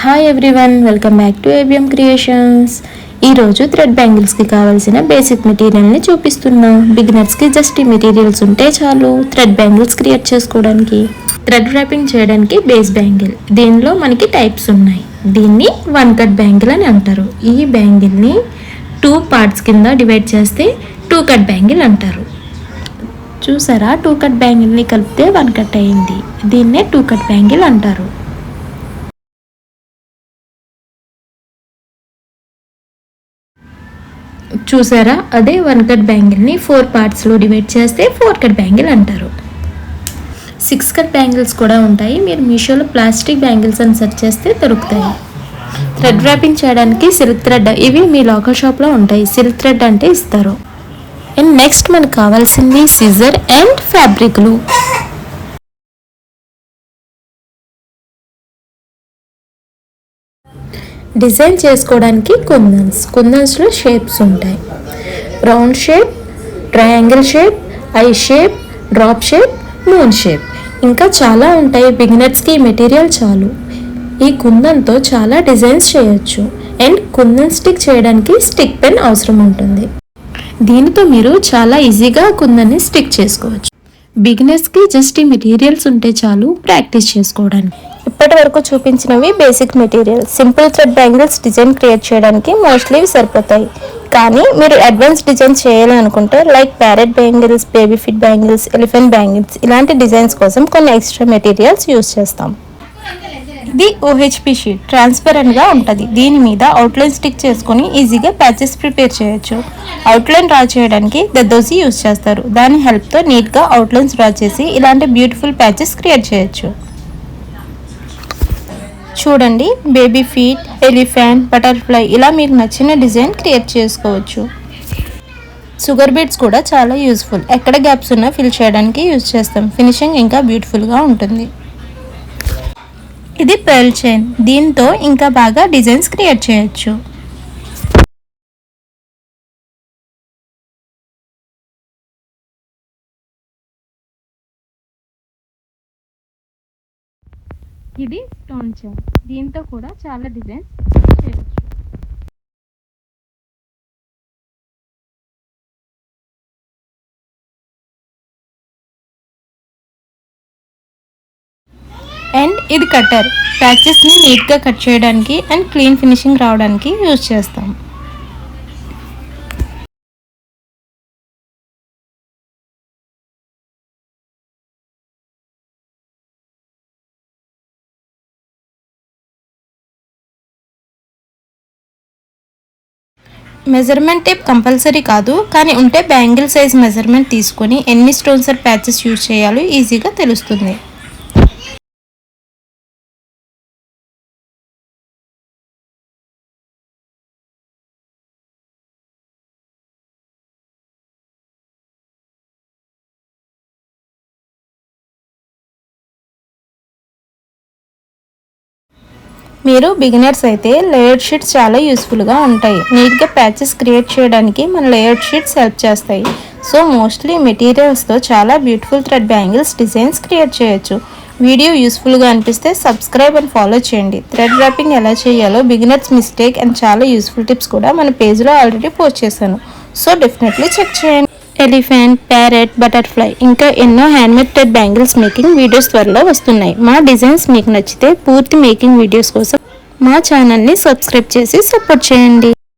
Hi everyone, welcome back to ABM creations. ఈరోజు thread బ్యాంగిల్స్కి కావాల్సిన basic మెటీరియల్ని చూపిస్తున్నాం. బిగినర్స్కి జస్ట్ ఈ మెటీరియల్స్ ఉంటే చాలు థ్రెడ్ బ్యాంగిల్స్ క్రియేట్ చేసుకోవడానికి. థ్రెడ్ ర్యాపింగ్ చేయడానికి బేస్ బ్యాంగిల్. దీనిలో మనకి టైప్స్ ఉన్నాయి. దీన్ని వన్ కట్ బ్యాంగిల్ అని అంటారు. ఈ బ్యాంగిల్ని 2 పార్ట్స్ కింద డివైడ్ చేస్తే 2 కట్ బ్యాంగిల్ అంటారు. చూసారా, 2 కట్ బ్యాంగిల్ని కలిపితే 1 కట్ అయింది. దీన్నే 2 కట్ బ్యాంగిల్ అంటారు. చూసారా, అదే 1 కట్ బ్యాంగిల్ని 4 పార్ట్స్లో డివైడ్ చేస్తే 4 కట్ బ్యాంగిల్ అంటారు. 6 కట్ బ్యాంగిల్స్ కూడా ఉంటాయి. మీరు మీషోలో ప్లాస్టిక్ బ్యాంగిల్స్ అని సెర్చ్ చేస్తే దొరుకుతాయి. థ్రెడ్ ర్యాపింగ్ చేయడానికి సిల్క్ థ్రెడ్, ఇవి మీ లోకల్ షాప్లో ఉంటాయి. సిల్క్ థ్రెడ్ అంటే ఇస్తారు. అండ్ నెక్స్ట్ మనకు కావాల్సింది scissor and fabric glue. Design చేసుకోవడానికి కుందన్స్లో షేప్స్ ఉంటాయి. Round shape, triangle shape, eye shape, drop shape, moon shape, ఇంకా చాలా ఉంటాయి. బిగినర్స్కి మెటీరియల్ చాలు. ఈ కుందన్తో చాలా డిజైన్స్ చేయొచ్చు. అండ్ కుందన్ స్టిక్ చేయడానికి స్టిక్ పెన్ అవసరం ఉంటుంది. దీనితో మీరు చాలా ఈజీగా కుందన్ని స్టిక్ చేసుకోవచ్చు. బిగినర్స్కి జస్ట్ ఈ మెటీరియల్స్ ఉంటే చాలు ప్రాక్టీస్ చేసుకోవడానికి. ఇప్పటి వరకు చూపించినవి basic material. Simple thread bangles design create చేయడానికి మోస్ట్లీ సరిపోతాయి. కానీ మీరు అడ్వాన్స్ డిజైన్ చేయాలనుకుంటే like parrot bangles, baby fit bangles, elephant bangles ఇలాంటి డిజైన్స్ కోసం కొన్ని ఎక్స్ట్రా మెటీరియల్స్ యూస్ చేస్తాం. ఇది OHP షీట్, ట్రాన్స్పరెంట్గా ఉంటుంది. దీని మీద అవుట్లైన్ స్టిక్ చేసుకొని ఈజీగా ప్యాచెస్ ప్రిపేర్ చేయొచ్చు. అవుట్లైన్ డ్రా చేయడానికి దద్దోసి యూస్ చేస్తారు. దాని హెల్ప్తో నీట్గా అవుట్లైన్స్ డ్రా చేసి ఇలాంటి బ్యూటిఫుల్ ప్యాచెస్ క్రియేట్ చేయొచ్చు. చూడండి, బేబీ ఫీట్, ఎలిఫెంట్, బటర్ఫ్లై ఇలా మీకు నచ్చిన డిజైన్ క్రియేట్ చేసుకోవచ్చు. షుగర్ బీడ్స్ కూడా చాలా యూస్ఫుల్. ఎక్కడ గ్యాప్స్ ఉన్నా ఫిల్ చేయడానికి యూజ్ చేస్తాం. ఫినిషింగ్ ఇంకా బ్యూటిఫుల్గా ఉంటుంది. ఇది పర్ల్ చైన్. దీంతో ఇంకా బాగా డిజైన్స్ క్రియేట్ చేయొచ్చు. ఇది స్టోన్ చైన్. దీంతో కూడా చాలా డిజైన్స్ చేయొచ్చు. అండ్ ఇది కట్టర్. ప్యాచెస్ని నీట్గా కట్ చేయడానికి అండ్ క్లీన్ ఫినిషింగ్ రావడానికి యూజ్ చేస్తాం. మెజర్మెంట్ టేప్ కంపల్సరీ కాదు, కానీ ఉంటే బ్యాంగిల్ సైజ్ మెజర్మెంట్ తీసుకొని ఎన్ని స్టోన్స్ ఆర్ ప్యాచెస్ యూజ్ చేయాలో ఈజీగా తెలుస్తుంది. మీరు బిగినర్స్ అయితే లేయర్డ్ షీట్స్ చాలా యూస్ఫుల్గా ఉంటాయి. నీట్గా ప్యాచెస్ క్రియేట్ చేయడానికి మన లేయర్డ్ షీట్స్ హెల్ప్ చేస్తాయి. సో మోస్ట్లీ మెటీరియల్స్తో చాలా beautiful thread bangles designs create చేయొచ్చు. వీడియో యూస్ఫుల్గా అనిపిస్తే సబ్స్క్రైబ్ అండ్ ఫాలో చేయండి. థ్రెడ్ ర్యాపింగ్ ఎలా చేయాలో బిగినర్స్ మిస్టేక్ అండ్ చాలా యూస్ఫుల్ టిప్స్ కూడా మన పేజ్లో ఆల్రెడీ పోస్ట్ చేశాను. సో డెఫినెట్లీ చెక్ చేయండి. ఎలిఫెంట్, ప్యారెట్, బటర్ఫ్లై ఇంకా ఎన్నో handmade thread bangles making videos త్వరలో వస్తున్నాయి. మా డిజైన్స్ మీకు నచ్చితే పూర్తి మేకింగ్ వీడియోస్ కోసం మా ఛానల్ని సబ్స్క్రైబ్ చేసి సపోర్ట్ చేయండి.